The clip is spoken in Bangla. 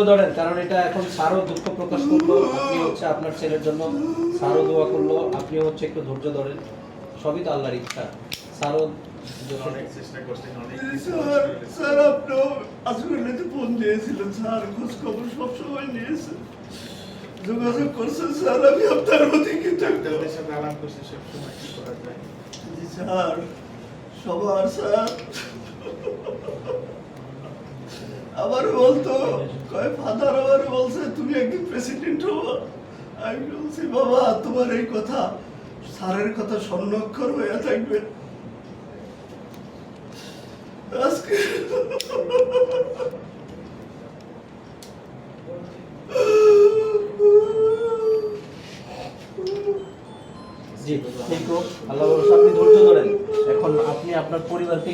ধরেন, কারণ এটা এখন স্যারও দুঃখ প্রকাশ করলো, আপনি হচ্ছে আপনার ছেলের জন্য স্যারও দোয়া করলো, আপনিও হচ্ছে একটু ধৈর্য ধরেন, সবই তো আল্লাহর ইচ্ছা। স্যারও অনেক চেষ্টা করছেন, অনেক স্যার স্যার আপনিও আসলে ফোন দিয়েছিলেন স্যার, খোঁজ খবর সবসময় নিয়েছেন, যোগাযোগ করছেন স্যার, আমি আপনার প্রতি কৃতজ্ঞ। আপনাদের সাথে আলাপ করছি সবসময়, কি করা যায়। জি স্যার, সবার স্যার আবার বলতো কয় ফাদার আবার বলছে তুমি একদিন প্রেসিডেন্ট হবো। আমি বলছি বাবা তোমার এই কথা স্যারের কথা স্বর্ণাক্ষর হয়ে থাকবে। আজকে জি, ঠিক হোক, আল্লাহ ভরসা, আপনি ধৈর্য ধরেন। এখন আপনি আপনার পরিবারকে